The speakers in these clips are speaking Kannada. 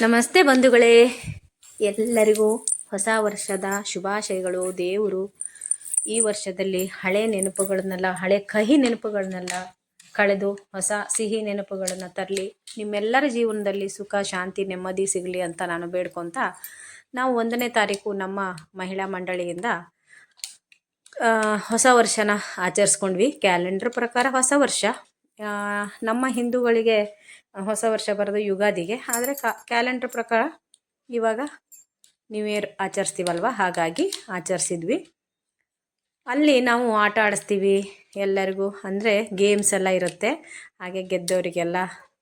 ನಮಸ್ತೆ ಬಂಧುಗಳೇ, ಎಲ್ಲರಿಗೂ ಹೊಸ ವರ್ಷದ ಶುಭಾಶಯಗಳು. ದೇವರು ಈ ವರ್ಷದಲ್ಲಿ ಹಳೆ ನೆನಪುಗಳನ್ನೆಲ್ಲ, ಹಳೆ ಕಹಿ ನೆನಪುಗಳನ್ನೆಲ್ಲ ಕಳೆದು ಹೊಸ ಸಿಹಿ ನೆನಪುಗಳನ್ನು ತರಲಿ. ನಿಮ್ಮೆಲ್ಲರ ಜೀವನದಲ್ಲಿ ಸುಖ, ಶಾಂತಿ, ನೆಮ್ಮದಿ ಸಿಗಲಿ ಅಂತ ನಾನು ಬೇಡ್ಕೊತ, ನಾವು 1ನೇ ತಾರೀಕು ನಮ್ಮ ಮಹಿಳಾ ಮಂಡಳಿಯಿಂದ ಹೊಸ ವರ್ಷನ ಆಚರಿಸ್ಕೊಂಡ್ವಿ. ಕ್ಯಾಲೆಂಡರ್ ಪ್ರಕಾರ ಹೊಸ ವರ್ಷ, ನಮ್ಮ ಹಿಂದೂಗಳಿಗೆ ಹೊಸ ವರ್ಷ ಬರೋದು ಯುಗಾದಿಗೆ, ಆದರೆ ಕ್ಯಾಲೆಂಡರ್ ಪ್ರಕಾರ ಇವಾಗ ನ್ಯೂ ಇಯರ್ ಆಚರಿಸ್ತೀವಲ್ವ, ಹಾಗಾಗಿ ಆಚರಿಸಿದ್ವಿ. ಅಲ್ಲಿ ನಾವು ಆಟ ಆಡಿಸ್ತೀವಿ ಎಲ್ಲರಿಗೂ, ಅಂದರೆ ಗೇಮ್ಸ್ ಎಲ್ಲ ಇರುತ್ತೆ. ಹಾಗೆ ಗೆದ್ದವರಿಗೆಲ್ಲ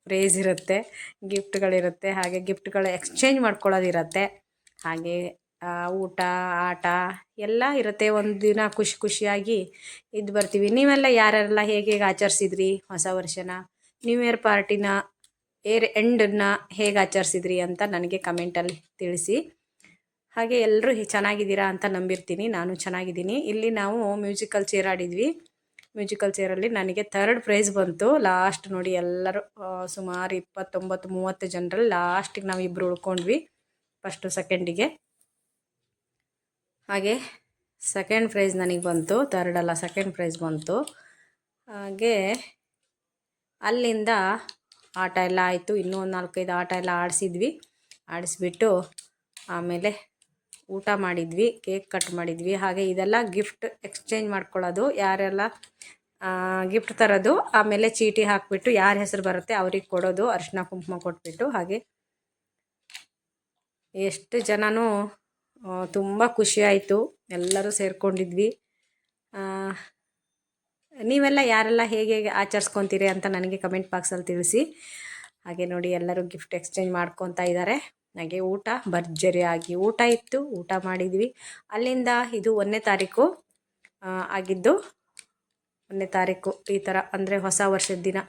ಪ್ರೈಸ್ ಇರುತ್ತೆ, ಗಿಫ್ಟ್ಗಳಿರುತ್ತೆ. ಹಾಗೆ ಗಿಫ್ಟ್ಗಳು ಎಕ್ಸ್ಚೇಂಜ್ ಮಾಡ್ಕೊಳ್ಳೋದಿರುತ್ತೆ. ಹಾಗೆ ಊಟ, ಆಟ ಎಲ್ಲ ಇರುತ್ತೆ. ಒಂದು ದಿನ ಖುಷಿ ಖುಷಿಯಾಗಿ ಇದ್ದು ಬರ್ತೀವಿ. ನೀವೆಲ್ಲ ಯಾರೆಲ್ಲ ಹೇಗೆ ಆಚರಿಸಿದ್ರಿ ಹೊಸ ವರ್ಷನ, ನ್ಯೂ ಇಯರ್ ಪಾರ್ಟಿನ, ಎಂಡನ್ನ ಹೇಗೆ ಆಚರಿಸಿದ್ರಿ ಅಂತ ನನಗೆ ಕಮೆಂಟಲ್ಲಿ ತಿಳಿಸಿ. ಹಾಗೆ ಎಲ್ಲರೂ ಚೆನ್ನಾಗಿದ್ದೀರಾ ಅಂತ ನಂಬಿರ್ತೀನಿ. ನಾನು ಚೆನ್ನಾಗಿದ್ದೀನಿ. ಇಲ್ಲಿ ನಾವು ಮ್ಯೂಸಿಕಲ್ ಚೇರ್ ಆಡಿದ್ವಿ. ಮ್ಯೂಸಿಕಲ್ ಚೇರಲ್ಲಿ ನನಗೆ 3rd ಪ್ರೈಸ್ ಬಂತು. ಲಾಸ್ಟ್ ನೋಡಿ, ಎಲ್ಲರೂ ಸುಮಾರು 29-30 ಜನರಲ್ಲಿ ಲಾಸ್ಟಿಗೆ ನಾವು ಇಬ್ಬರು ಉಳ್ಕೊಂಡ್ವಿ, ಫಸ್ಟು ಸೆಕೆಂಡಿಗೆ. ಹಾಗೆ 2nd ಪ್ರೈಸ್ ನನಗೆ ಬಂತು, 3rd ಅಲ್ಲ 2nd ಪ್ರೈಸ್ ಬಂತು. ಹಾಗೆ ಅಲ್ಲಿಂದ ಆಟ ಎಲ್ಲ ಆಯಿತು. ಇನ್ನೂ ಒಂದು 4-5 ಆಟ ಎಲ್ಲ ಆಡಿಸ್ಬಿಟ್ಟು ಆಮೇಲೆ ಊಟ ಮಾಡಿದ್ವಿ, ಕೇಕ್ ಕಟ್ ಮಾಡಿದ್ವಿ. ಹಾಗೆ ಇದೆಲ್ಲ ಗಿಫ್ಟ್ ಎಕ್ಸ್ಚೇಂಜ್ ಮಾಡ್ಕೊಳ್ಳೋದು, ಯಾರೆಲ್ಲ ಗಿಫ್ಟ್ ತರೋದು, ಆಮೇಲೆ ಚೀಟಿ ಹಾಕಿಬಿಟ್ಟು ಯಾರ ಹೆಸರು ಬರುತ್ತೆ ಅವ್ರಿಗೆ ಕೊಡೋದು, ಅರಿಶಿನ ಕುಂಕುಮ ಕೊಟ್ಬಿಟ್ಟು. ಹಾಗೆ ಎಷ್ಟು ಜನನೂ ತುಂಬ ಖುಷಿಯಾಯಿತು, ಎಲ್ಲರೂ ಸೇರಿಕೊಂಡಿದ್ವಿ. ನೀವೆಲ್ಲ ಯಾರೆಲ್ಲ ಹೇಗೆ ಆಚರಿಸ್ಕೊತೀರಿ ಅಂತ ನನಗೆ ಕಮೆಂಟ್ ಬಾಕ್ಸಲ್ಲಿ ತಿಳಿಸಿ. ಹಾಗೆ ನೋಡಿ, ಎಲ್ಲರೂ ಗಿಫ್ಟ್ ಎಕ್ಸ್ಚೇಂಜ್ ಮಾಡ್ಕೊತಾ ಇದ್ದಾರೆ. ಹಾಗೆ ಊಟ ಭರ್ಜರಿಯಾಗಿ ಊಟ ಇತ್ತು, ಊಟ ಮಾಡಿದ್ವಿ. ಅಲ್ಲಿಂದ ಇದು 1ನೇ ತಾರೀಕು ಆಗಿದ್ದು. 1ನೇ ತಾರೀಕು ಈ ಥರ, ಅಂದರೆ ಹೊಸ ವರ್ಷದ ದಿನ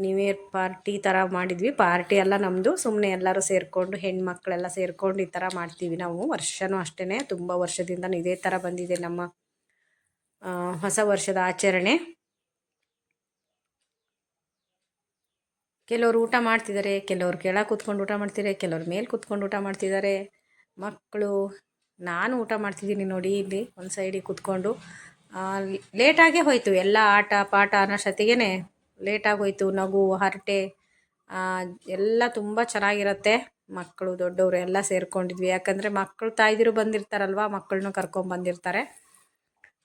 ನ್ಯೂ ಇಯರ್ ಪಾರ್ಟಿ ಥರ ಮಾಡಿದ್ವಿ. ಪಾರ್ಟಿ ಎಲ್ಲ ನಮ್ಮದು, ಸುಮ್ಮನೆ ಎಲ್ಲರೂ ಸೇರಿಕೊಂಡು, ಹೆಣ್ಮಕ್ಳೆಲ್ಲ ಸೇರಿಕೊಂಡು ಈ ಥರ ಮಾಡ್ತೀವಿ ನಾವು. ವರ್ಷವೂ ಅಷ್ಟೇ, ತುಂಬ ವರ್ಷದಿಂದ ಇದೇ ಥರ ಬಂದಿದೆ ನಮ್ಮ ಹೊಸ ವರ್ಷದ ಆಚರಣೆ. ಕೆಲವರು ಊಟ ಮಾಡ್ತಿದ್ದಾರೆ, ಕೆಲವರು ಕೆಳಗೆ ಕೂತ್ಕೊಂಡು ಊಟ ಮಾಡ್ತಿದ್ದಾರೆ, ಕೆಲವ್ರು ಮೇಲೆ ಕೂತ್ಕೊಂಡು ಊಟ ಮಾಡ್ತಿದ್ದಾರೆ ಮಕ್ಕಳು. ನಾನು ಊಟ ಮಾಡ್ತಿದ್ದೀನಿ ನೋಡಿ, ಇಲ್ಲಿ ಒಂದು ಸೈಡಿಗೆ ಕೂತ್ಕೊಂಡು. ಲೇಟಾಗೇ ಹೋಯಿತು, ಎಲ್ಲ ಆಟ ಪಾಠ ಅನ್ನೋಷ್ಟೊತ್ತಿಗೆ ಲೇಟಾಗಿ ಹೋಯಿತು. ನಗು, ಹರಟೆ ಎಲ್ಲ ತುಂಬ ಚೆನ್ನಾಗಿರುತ್ತೆ. ಮಕ್ಕಳು ದೊಡ್ಡವರು ಎಲ್ಲ ಸೇರಿಕೊಂಡಿದ್ವಿ. ಯಾಕಂದರೆ ಮಕ್ಕಳು ತಾಯ್ದಿರು ಬಂದಿರ್ತಾರಲ್ವ, ಮಕ್ಕಳನ್ನೂ ಕರ್ಕೊಂಬಂದಿರ್ತಾರೆ.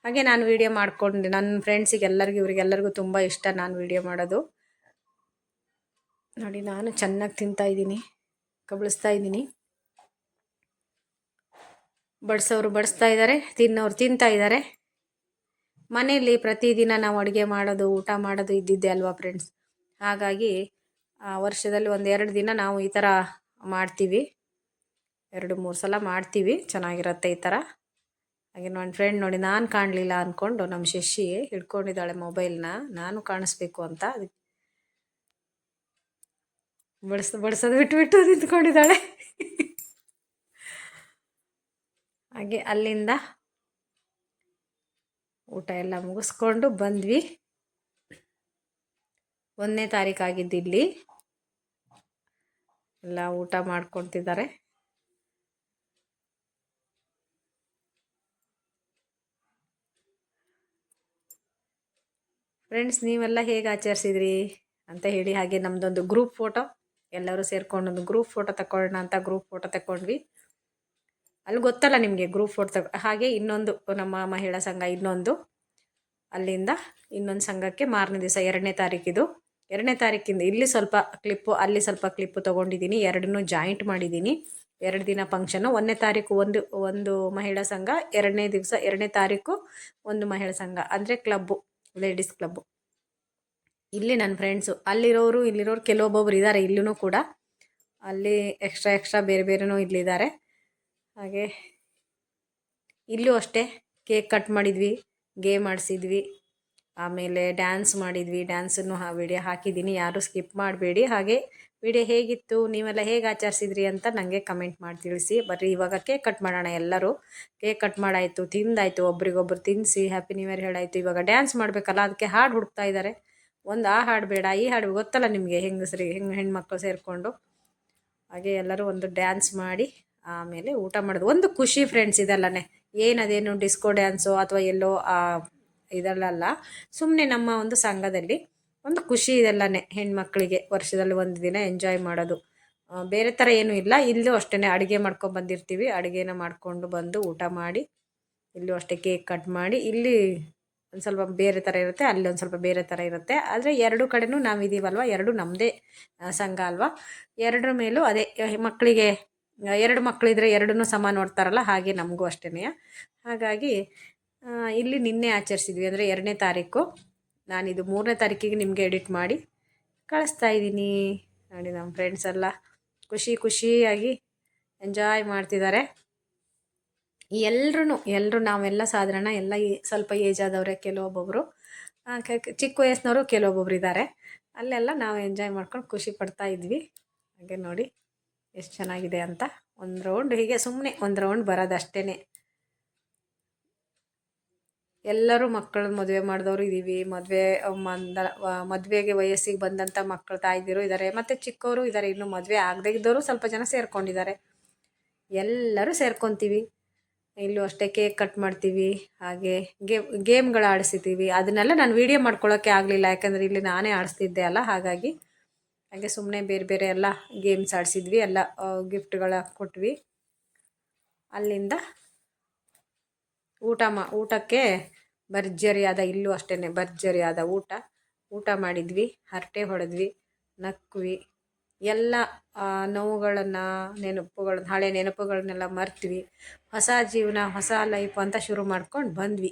ಹಾಗೆ ನಾನು ವೀಡಿಯೋ ಮಾಡ್ಕೊಂಡು ನನ್ನ ಫ್ರೆಂಡ್ಸಿಗೆ ಎಲ್ಲರಿಗೂ, ಇವರಿಗೆಲ್ಲರಿಗೂ ತುಂಬ ಇಷ್ಟ ನಾನು ವೀಡಿಯೋ ಮಾಡೋದು ನೋಡಿ. ನಾನು ಚೆನ್ನಾಗಿ ತಿಂತಾಯಿದ್ದೀನಿ, ಕಬಳಿಸ್ತಾ ಇದ್ದೀನಿ. ಬಡಿಸೋರು ಬಡಿಸ್ತಾ ಇದ್ದಾರೆ, ತಿನ್ನೋರು ತಿಂತಾ ಇದ್ದಾರೆ. ಮನೆಯಲ್ಲಿ ಪ್ರತಿದಿನ ನಾವು ಅಡುಗೆ ಮಾಡೋದು, ಊಟ ಮಾಡೋದು ಇದ್ದಿದ್ದೆ ಅಲ್ವಾ ಫ್ರೆಂಡ್ಸ್. ಹಾಗಾಗಿ ವರ್ಷದಲ್ಲಿ 1-2 ದಿನ ನಾವು ಈ ಥರ ಮಾಡ್ತೀವಿ, 2-3 ಸಲ ಮಾಡ್ತೀವಿ. ಚೆನ್ನಾಗಿರುತ್ತೆ ಈ ಥರ. ಹಾಗೆ ನನ್ನ ಫ್ರೆಂಡ್ ನೋಡಿ, ನಾನು ಕಾಣಲಿಲ್ಲ ಅಂದ್ಕೊಂಡು ನಮ್ಮ ಶಶಿ ಹಿಡ್ಕೊಂಡಿದ್ದಾಳೆ ಮೊಬೈಲ್ನ, ನಾನು ಕಾಣಿಸ್ಬೇಕು ಅಂತ. ಬಡಿಸೋದು ಬಿಟ್ಟು ನಿಂತ್ಕೊಂಡಿದ್ದಾಳೆ. ಹಾಗೆ ಅಲ್ಲಿಂದ ಊಟ ಎಲ್ಲ ಮುಗಿಸ್ಕೊಂಡು ಬಂದ್ವಿ. 1ನೇ ತಾರೀಕು ಆಗಿದ್ದು ಇಲ್ಲಿ ಎಲ್ಲ ಊಟ ಮಾಡ್ಕೊತಿದ್ದಾರೆ. ಫ್ರೆಂಡ್ಸ್, ನೀವೆಲ್ಲ ಹೇಗೆ ಆಚರಿಸಿದ್ರಿ ಅಂತ ಹೇಳಿ. ಹಾಗೆ ನಮ್ಮದೊಂದು ಗ್ರೂಪ್ ಫೋಟೋ, ಎಲ್ಲರೂ ಸೇರ್ಕೊಂಡು ಒಂದು ಗ್ರೂಪ್ ಫೋಟೋ ತಗೊಳ್ಳೋಣ ಅಂತ ಗ್ರೂಪ್ ಫೋಟೋ ತಗೊಂಡ್ವಿ. ಅಲ್ಲಿ ಗೊತ್ತಲ್ಲ ನಿಮಗೆ ಗ್ರೂಪ್ ಫೋಟೋ ಹಾಗೆ ಇನ್ನೊಂದು ನಮ್ಮ ಮಹಿಳಾ ಸಂಘ, ಇನ್ನೊಂದು ಅಲ್ಲಿಂದ ಇನ್ನೊಂದು ಸಂಘಕ್ಕೆ ಮಾರನೇ ದಿವಸ 2ನೇ ತಾರೀಕಿದು. 2ನೇ ತಾರೀಕಿಂದ ಇಲ್ಲಿ ಸ್ವಲ್ಪ ಕ್ಲಿಪ್ಪು, ಅಲ್ಲಿ ಸ್ವಲ್ಪ ಕ್ಲಿಪ್ಪು ತೊಗೊಂಡಿದ್ದೀನಿ. 2ನೂ ಜಾಯಿಂಟ್ ಮಾಡಿದ್ದೀನಿ. 2 ದಿನ ಫಂಕ್ಷನ್ನು. 1ನೇ ತಾರೀಕು ಒಂದು ಮಹಿಳಾ ಸಂಘ, 2ನೇ ದಿವಸ 2ನೇ ತಾರೀಕು ಒಂದು ಮಹಿಳಾ ಸಂಘ, ಅಂದರೆ ಕ್ಲಬ್ಬು, ಲೇಡೀಸ್ ಕ್ಲಬ್ಬು. ಇಲ್ಲಿ ನನ್ನ ಫ್ರೆಂಡ್ಸು, ಅಲ್ಲಿರೋರು ಇಲ್ಲಿರೋರು ಕೆಲವೊಬ್ಬೊಬ್ರು ಇದ್ದಾರೆ ಇಲ್ಲೂ ಕೂಡ. ಅಲ್ಲಿ ಎಕ್ಸ್ಟ್ರಾ ಬೇರೆ ಬೇರೆನೂ ಇಲ್ಲಿದ್ದಾರೆ. ಹಾಗೆ ಇಲ್ಲೂ ಅಷ್ಟೇ ಕೇಕ್ ಕಟ್ ಮಾಡಿದ್ವಿ, ಗೇಮ್ ಆಡಿಸಿದ್ವಿ, ಆಮೇಲೆ ಡ್ಯಾನ್ಸ್ ಮಾಡಿದ್ವಿ. ಡ್ಯಾನ್ಸನ್ನು ವಿಡಿಯೋ ಹಾಕಿದ್ದೀನಿ, ಯಾರೂ ಸ್ಕಿಪ್ ಮಾಡಬೇಡಿ. ಹಾಗೆ ವಿಡಿಯೋ ಹೇಗಿತ್ತು, ನೀವೆಲ್ಲ ಹೇಗೆ ಆಚರಿಸಿದ್ರಿ ಅಂತ ನನಗೆ ಕಮೆಂಟ್ ಮಾಡಿ ತಿಳಿಸಿ. ಬರ್ರಿ ಇವಾಗ ಕೇಕ್ ಕಟ್ ಮಾಡೋಣ. ಎಲ್ಲರೂ ಕೇಕ್ ಕಟ್ ಮಾಡಾಯಿತು, ತಿಂದಾಯಿತು, ಒಬ್ರಿಗೊಬ್ರು ತಿನ್ನಿಸಿ ಹ್ಯಾಪಿ ನ್ಯೂ ಇಯರ್ ಹೇಳಾಯಿತು. ಇವಾಗ ಡ್ಯಾನ್ಸ್ ಮಾಡಬೇಕಲ್ಲ, ಅದಕ್ಕೆ ಹಾಡು ಹುಡುಕ್ತಾ ಇದ್ದಾರೆ. ಒಂದು ಆ ಹಾಡು ಬೇಡ, ಈ ಹಾಡು ಗೊತ್ತಲ್ಲ ನಿಮಗೆ, ಹೆಂಗಸರಿಗೆ ಹೆಣ್ಮಕ್ಳು ಸೇರಿಕೊಂಡು. ಹಾಗೆ ಹಾಗೆ ಎಲ್ಲರೂ ಒಂದು ಡ್ಯಾನ್ಸ್ ಮಾಡಿ ಆಮೇಲೆ ಊಟ ಮಾಡೋದು. ಒಂದು ಖುಷಿ ಫ್ರೆಂಡ್ಸ್ ಇದೆಲ್ಲನೇ, ಏನದೇನು ಡಿಸ್ಕೋ ಡ್ಯಾನ್ಸು ಅಥವಾ ಎಲ್ಲೋ ಇದೆಲ್ಲ ಸುಮ್ಮನೆ ನಮ್ಮ ಒಂದು ಸಂಘದಲ್ಲಿ ಒಂದು ಖುಷಿ ಇದೆಲ್ಲನೇ. ಹೆಣ್ಮಕ್ಳಿಗೆ ವರ್ಷದಲ್ಲಿ ಒಂದು ದಿನ ಎಂಜಾಯ್ ಮಾಡೋದು, ಬೇರೆ ಥರ ಏನೂ ಇಲ್ಲ. ಇಲ್ಲೂ ಅಷ್ಟೇ ಅಡುಗೆ ಮಾಡ್ಕೊಂಡು ಬಂದಿರ್ತೀವಿ, ಅಡುಗೆನ ಮಾಡಿಕೊಂಡು ಬಂದು ಊಟ ಮಾಡಿ, ಇಲ್ಲೂ ಅಷ್ಟೇ ಕೇಕ್ ಕಟ್ ಮಾಡಿ, ಇಲ್ಲಿ ಒಂದು ಸ್ವಲ್ಪ ಬೇರೆ ಥರ ಇರುತ್ತೆ, ಅಲ್ಲಿ ಒಂದು ಸ್ವಲ್ಪ ಬೇರೆ ಥರ ಇರುತ್ತೆ. ಆದರೆ ಎರಡು ಕಡೆನೂ ನಾವಿದ್ದೀವಲ್ವ, ಎರಡು ನಮ್ಮದೇ ಸಂಘ ಅಲ್ವಾ, ಎರಡರ ಮೇಲೂ ಅದೇ ಮಕ್ಕಳಿಗೆ 2 ಮಕ್ಕಳಿದ್ರೆ ಎರಡನ್ನೂ ಸಮ ನೋಡ್ತಾರಲ್ಲ, ಹಾಗೆ ನಮಗೂ ಅಷ್ಟೇ. ಹಾಗಾಗಿ ಇಲ್ಲಿ ನಿನ್ನೆ ಆಚರಿಸಿದ್ವಿ, ಅಂದರೆ 2ನೇ ತಾರೀಕು. ನಾನಿದು 3ನೇ ತಾರೀಕಿಗೆ ನಿಮಗೆ ಎಡಿಟ್ ಮಾಡಿ ಕಳಿಸ್ತಾ ಇದ್ದೀನಿ ನೋಡಿ. ನಮ್ಮ ಫ್ರೆಂಡ್ಸ್ ಎಲ್ಲ ಖುಷಿಯಾಗಿ ಎಂಜಾಯ್ ಮಾಡ್ತಿದ್ದಾರೆ. ಎಲ್ಲರೂ ನಾವೆಲ್ಲ ಸಾಧಾರಣ ಎಲ್ಲ ಸ್ವಲ್ಪ ಏಜ್ ಆದವರೇ, ಕೆಲವೊಬ್ಬೊಬ್ಬರು ಚಿಕ್ಕ ವಯಸ್ಸಿನವರು ಕೆಲವೊಬ್ಬೊಬ್ರು ಇದ್ದಾರೆ. ಅಲ್ಲೆಲ್ಲ ನಾವು ಎಂಜಾಯ್ ಮಾಡ್ಕೊಂಡು ಖುಷಿ ಪಡ್ತಾ ಇದ್ವಿ. ಹಾಗೆ ನೋಡಿ ಎಷ್ಟು ಚೆನ್ನಾಗಿದೆ ಅಂತ. ಒಂದು ರೌಂಡ್ ಹೀಗೆ ಸುಮ್ಮನೆ ಒಂದು ರೌಂಡ್ ಬರೋದಷ್ಟೇ. ಎಲ್ಲರೂ ಮಕ್ಕಳು ಮದುವೆ ಮಾಡಿದವರು ಇದ್ದೀವಿ, ಮದುವೆಗೆ ವಯಸ್ಸಿಗೆ ಬಂದಂಥ ಮಕ್ಕಳು ತಾಯ್ದಿರು ಇದ್ದಾರೆ, ಮತ್ತು ಚಿಕ್ಕವರು ಇದ್ದಾರೆ. ಇನ್ನು ಮದುವೆ ಆಗದೇ ಇದ್ದವರು ಸ್ವಲ್ಪ ಜನ ಸೇರ್ಕೊಂಡಿದ್ದಾರೆ. ಎಲ್ಲರೂ ಸೇರ್ಕೊತೀವಿ. ಇಲ್ಲೂ ಅಷ್ಟೇ ಕೇಕ್ ಕಟ್ ಮಾಡ್ತೀವಿ, ಹಾಗೆ ಗೇಮ್ಗಳು ಆಡಿಸ್ತೀವಿ. ಅದನ್ನೆಲ್ಲ ನಾನು ವೀಡಿಯೋ ಮಾಡ್ಕೊಳ್ಳೋಕ್ಕೆ ಆಗಲಿಲ್ಲ, ಯಾಕಂದರೆ ಇಲ್ಲಿ ನಾನೇ ಆಡಿಸ್ತಿದ್ದೆ ಅಲ್ಲ. ಹಾಗಾಗಿ ಹಾಗೆ ಸುಮ್ಮನೆ ಬೇರೆ ಎಲ್ಲ ಗೇಮ್ಸ್ ಆಡಿಸಿದ್ವಿ, ಎಲ್ಲ ಗಿಫ್ಟ್ಗಳ ಕೊಟ್ವಿ. ಅಲ್ಲಿಂದ ಊಟಕ್ಕೆ ಭರ್ಜರಿಯಾದ, ಇಲ್ಲೂ ಅಷ್ಟೇ ಭರ್ಜರಿಯಾದ ಊಟ ಮಾಡಿದ್ವಿ, ಹರಟೆ ಹೊಡೆದ್ವಿ, ನಕ್ವಿ. ಎಲ್ಲ ನೆನಪುಗಳನ್ನ ಹಳೆ ನೆನಪುಗಳನ್ನೆಲ್ಲ ಮರ್ತ್ವಿ. ಹೊಸ ಜೀವನ, ಹೊಸ ಲೈಫ್ ಅಂತ ಶುರು ಮಾಡ್ಕೊಂಡು ಬಂದ್ವಿ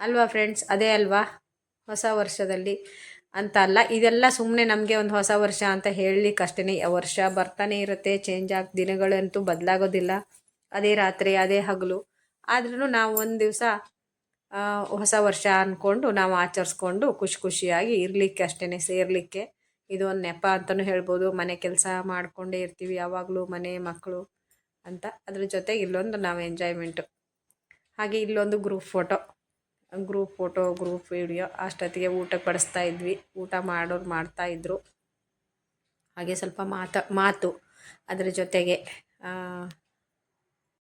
ಅಲ್ವಾ ಫ್ರೆಂಡ್ಸ್. ಅದೇ ಅಲ್ವಾ ಹೊಸ ವರ್ಷದಲ್ಲಿ ಅಂತ ಅಲ್ಲ, ಇದೆಲ್ಲ ಸುಮ್ಮನೆ ನಮಗೆ ಒಂದು ಹೊಸ ವರ್ಷ ಅಂತ ಹೇಳಲಿಕ್ಕೆ ಅಷ್ಟೇ. ವರ್ಷ ಬರ್ತಾನೆ ಇರುತ್ತೆ, ಚೇಂಜ್ ದಿನಗಳಂತೂ ಬದಲಾಗೋದಿಲ್ಲ. ಅದೇ ರಾತ್ರಿ ಅದೇ ಹಗಲು. ಆದ್ರೂ ನಾವು ಒಂದು ದಿವಸ ಹೊಸ ವರ್ಷ ಅಂದ್ಕೊಂಡು ನಾವು ಆಚರಿಸ್ಕೊಂಡು ಖುಷಿಯಾಗಿ ಇರಲಿಕ್ಕೆ ಅಷ್ಟೇ, ಸೇರಲಿಕ್ಕೆ. ಇದು ಒಂದು ನೆಪ ಅಂತಲೂ ಹೇಳ್ಬೋದು. ಮನೆ ಕೆಲಸ ಮಾಡಿಕೊಂಡೇ ಇರ್ತೀವಿ ಯಾವಾಗಲೂ, ಮನೆ ಮಕ್ಕಳು ಅಂತ. ಅದ್ರ ಜೊತೆಗೆ ಇಲ್ಲೊಂದು ನಾವು ಎಂಜಾಯ್ಮೆಂಟು. ಹಾಗೆ ಇಲ್ಲೊಂದು ಗ್ರೂಪ್ ಫೋಟೋ ಗ್ರೂಪ್ ವಿಡಿಯೋ. ಅಷ್ಟೊತ್ತಿಗೆ ಊಟಕ್ಕೆ ಬಡಿಸ್ತಾ ಇದ್ವಿ, ಊಟ ಮಾಡೋರು ಮಾಡ್ತಾಯಿದ್ರು. ಹಾಗೆ ಸ್ವಲ್ಪ ಮಾತು ಅದ್ರ ಜೊತೆಗೆ